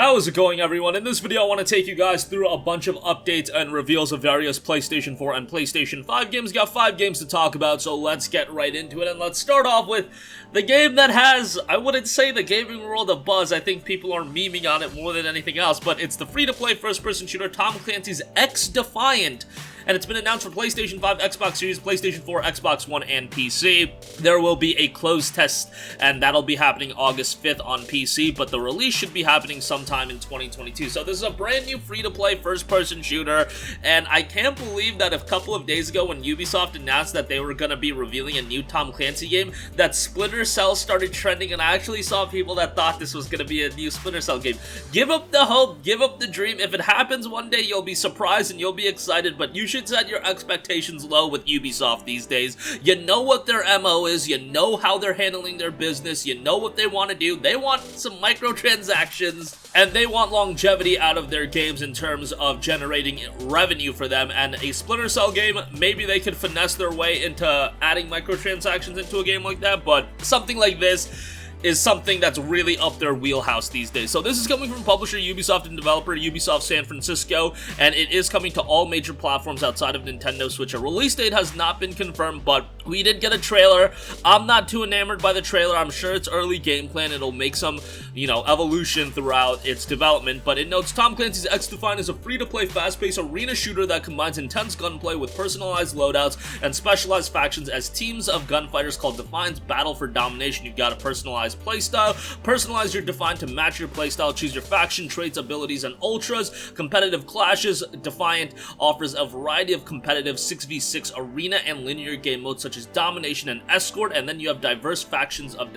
How is it going, everyone? In this video I want to take you guys through a bunch of updates and reveals of various PlayStation 4 and PlayStation 5 games. Got 5 games to talk about, so let's get right into it. And let's start off with the game that has, I wouldn't say the gaming world a buzz. I think people are memeing on it more than anything else, but it's the free-to-play first-person shooter Tom Clancy's X-Defiant. And it's been announced for PlayStation 5, Xbox Series, PlayStation 4, Xbox One, and PC. There will be a closed test, and that'll be happening August 5th on PC, but the release should be happening sometime in 2022. So this is a brand new free-to-play first-person shooter, and I can't believe that a couple of days ago when Ubisoft announced that they were going to be revealing a new Tom Clancy game, that Splinter Cell started trending, and I actually saw people that thought this was going to be a new Splinter Cell game. Give up the hope, give up the dream. If it happens one day, you'll be surprised and you'll be excited, but you should set your expectations low with Ubisoft these days. You know what their MO is, you know how they're handling their business, you know what they want to do. They want some microtransactions, and they want longevity out of their games in terms of generating revenue for them, and a Splinter Cell game, maybe they could finesse their way into adding microtransactions into a game like that, but something like this is something that's really up their wheelhouse these days. So this is coming from publisher Ubisoft and developer Ubisoft San Francisco, and it is coming to all major platforms outside of Nintendo Switch. A release date has not been confirmed, but we did get a trailer. I'm not too enamored by the trailer. I'm sure it's early gameplay and it'll make some, evolution throughout its development, but it notes Tom Clancy's X-Defiant is a free-to-play, fast-paced arena shooter that combines intense gunplay with personalized loadouts and specialized factions as teams of gunfighters called Defiants battle for domination. You've got a personalized playstyle. Personalize your Defiant to match your playstyle. Choose your faction, traits, abilities, and ultras. Competitive clashes. Defiant offers a variety of competitive 6v6 arena and linear game modes such as domination and escort, and then you have diverse factions of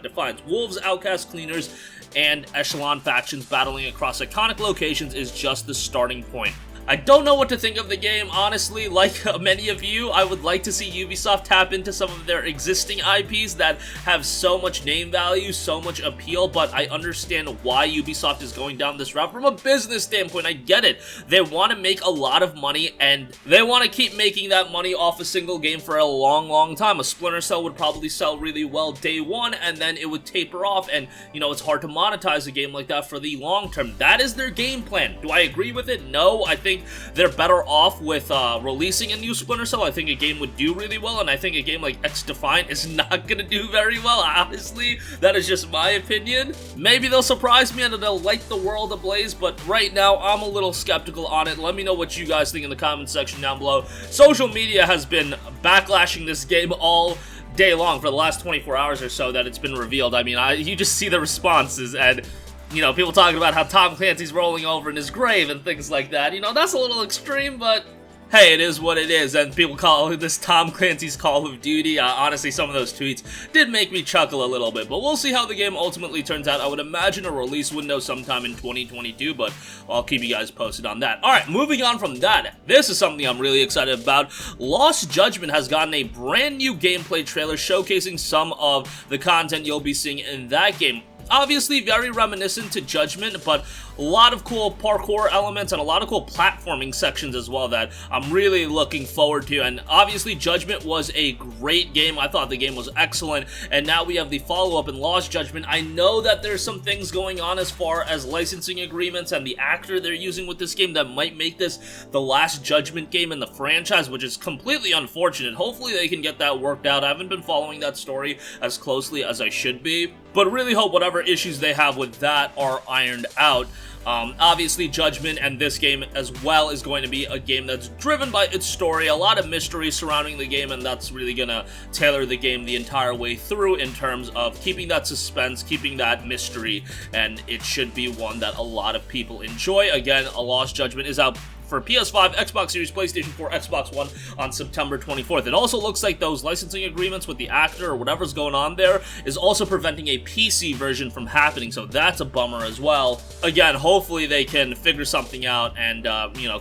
Defiants. Wolves, outcasts, cleaners, and echelon factions battling across iconic locations is just the starting point. I don't know what to think of the game, honestly. Like many of you, I would like to see Ubisoft tap into some of their existing IPs that have so much name value, so much appeal, but I understand why Ubisoft is going down this route. From a business standpoint, I get it. They want to make a lot of money, and they want to keep making that money off a single game for a long, long time. A Splinter Cell would probably sell really well day one, and then it would taper off, and, it's hard to monetize a game like that for the long term. That is their game plan. Do I agree with it? No, I think they're better off with releasing a new Splinter Cell. I think a game would do really well, and I think a game like X-Defiant is not going to do very well, honestly. That is just my opinion. Maybe they'll surprise me and they'll light the world ablaze, but right now I'm a little skeptical on it. Let me know what you guys think in the comment section down below. Social media has been backlashing this game all day long for the last 24 hours or so that it's been revealed. I mean, you just see the responses, and people talking about how Tom Clancy's rolling over in his grave and things like that. That's a little extreme, but hey, it is what it is, and people call this Tom Clancy's Call of Duty. Honestly, some of those tweets did make me chuckle a little bit, but we'll see how the game ultimately turns out. I would imagine a release window sometime in 2022, but I'll keep you guys posted on that. Alright, moving on from that, this is something I'm really excited about. Lost Judgment has gotten a brand new gameplay trailer showcasing some of the content you'll be seeing in that game. Obviously very reminiscent to Judgment, but a lot of cool parkour elements and a lot of cool platforming sections as well that I'm really looking forward to. And obviously Judgment was a great game. I thought the game was excellent, and now we have the follow-up in Lost Judgment. I know that there's some things going on as far as licensing agreements and the actor they're using with this game that might make this the last Judgment game in the franchise, which is completely unfortunate. Hopefully they can get that worked out. I haven't been following that story as closely as I should be, but really hope whatever issues they have with that are ironed out. Obviously Judgment and this game as well is going to be a game that's driven by its story, a lot of mystery surrounding the game, and that's really gonna tailor the game the entire way through in terms of keeping that suspense, keeping that mystery, and it should be one that a lot of people enjoy. Again, A Lost Judgment is out for PS5, Xbox Series, PlayStation 4, Xbox One on September 24th. It also looks like those licensing agreements with the actor or whatever's going on there is also preventing a PC version from happening, so that's a bummer as well. Again, hopefully they can figure something out and,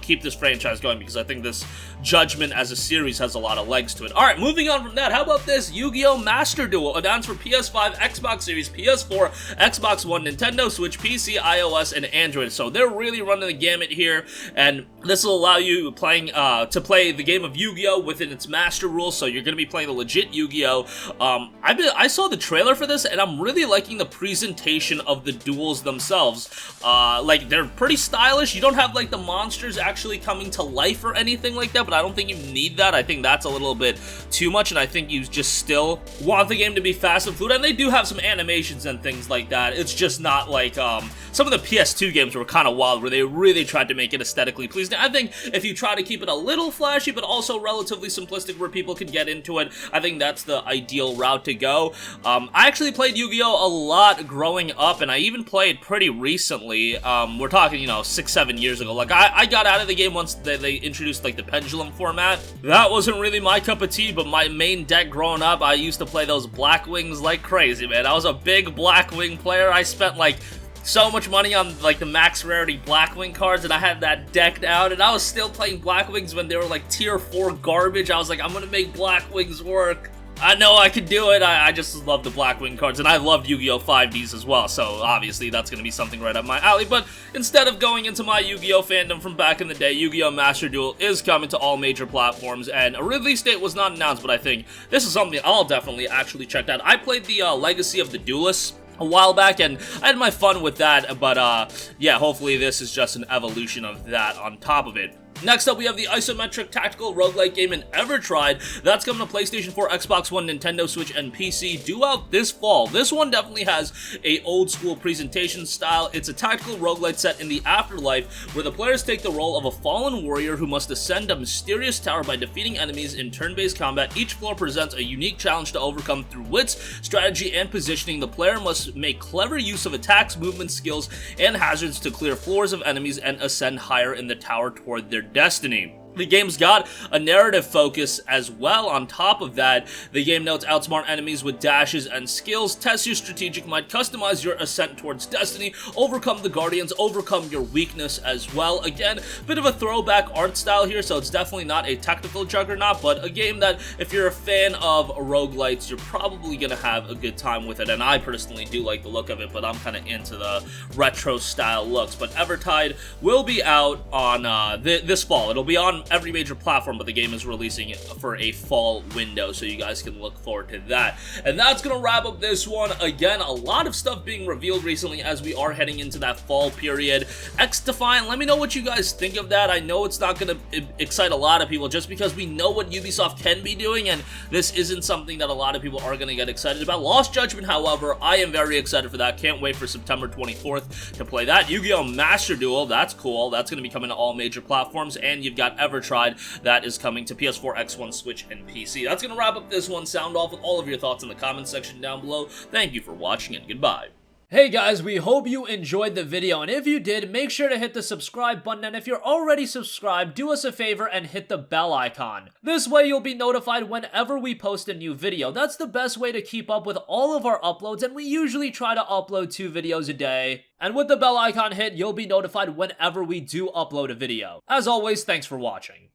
keep this franchise going, because I think this Judgment as a series has a lot of legs to it. Alright, moving on from that, how about this? Yu-Gi-Oh! Master Duel, announced for PS5, Xbox Series, PS4, Xbox One, Nintendo Switch, PC, iOS, and Android. So they're really running the gamut here, and This will allow you to play the game of Yu-Gi-Oh! Within its master rules, so you're going to be playing the legit Yu-Gi-Oh! I saw the trailer for this, and I'm really liking the presentation of the duels themselves. Like, they're pretty stylish. You don't have, like, the monsters actually coming to life or anything like that, but I don't think you need that. I think that's a little bit too much, and I think you just still want the game to be fast and fluid, and they do have some animations and things like that. It's just not like, some of the PS2 games were kind of wild, where they really tried to make it aesthetically pleasing. I think if you try to keep it a little flashy, but also relatively simplistic where people can get into it, I think that's the ideal route to go. I actually played Yu-Gi-Oh! A lot growing up, and I even played pretty recently. We're talking, 6-7 years ago. Like, I got out of the game once they introduced, like, the pendulum format. That wasn't really my cup of tea, but my main deck growing up, I used to play those Black Wings like crazy, man. I was a big Black Wing player. I spent, like, so much money on, like, the max rarity Blackwing cards, and I had that decked out, and I was still playing Blackwings when they were, like, tier 4 garbage. I was like, I'm gonna make Blackwings work. I know I could do it. I just love the Blackwing cards, and I loved Yu-Gi-Oh! 5Ds as well, so obviously that's gonna be something right up my alley. But instead of going into my Yu-Gi-Oh! Fandom from back in the day, Yu-Gi-Oh! Master Duel is coming to all major platforms, and a release date was not announced, but I think this is something I'll definitely actually check out. I played the Legacy of the Duelists a while back, and I had my fun with that, but yeah, hopefully this is just an evolution of that on top of it. Next up, we have the isometric tactical roguelike game in Evertried. That's coming to PlayStation 4, Xbox One, Nintendo Switch, and PC, due out this fall. This one definitely has a old school presentation style. It's a tactical roguelite set in the afterlife, where the players take the role of a fallen warrior who must ascend a mysterious tower by defeating enemies in turn-based combat. Each floor presents a unique challenge to overcome through wits, strategy, and positioning. The player must make clever use of attacks, movement skills, and hazards to clear floors of enemies and ascend higher in the tower toward their destiny. The game's got a narrative focus as well. On top of that, the game notes outsmart enemies with dashes and skills, test your strategic might, customize your ascent towards destiny, overcome the guardians, overcome your weakness as well. Again, bit of a throwback art style here, so it's definitely not a technical juggernaut, but a game that if you're a fan of roguelites, you're probably gonna have a good time with it, and I personally do like the look of it, but I'm kind of into the retro style looks. But Evertide will be out on this fall. It'll be on every major platform, but the game is releasing it for a fall window, so you guys can look forward to that. And that's gonna wrap up this one. Again, a lot of stuff being revealed recently as we are heading into that fall period. X-Defiant, let me know what you guys think of that. I know it's not gonna excite a lot of people just because we know what Ubisoft can be doing, and this isn't something that a lot of people are gonna get excited about. Lost Judgment, however, I am very excited for that. Can't wait for September 24th to play that. Yu-Gi-Oh! Master Duel, that's cool. That's gonna be coming to all major platforms, and you've got Evertried, that is coming to PS4, X1, Switch, and PC. That's going to wrap up this one. Sound off with all of your thoughts in the comments section down below. Thank you for watching, and goodbye. Hey guys, we hope you enjoyed the video, and if you did, make sure to hit the subscribe button, and if you're already subscribed, do us a favor and hit the bell icon. This way you'll be notified whenever we post a new video. That's the best way to keep up with all of our uploads, and we usually try to upload 2 videos a day. And with the bell icon hit, you'll be notified whenever we do upload a video. As always, thanks for watching.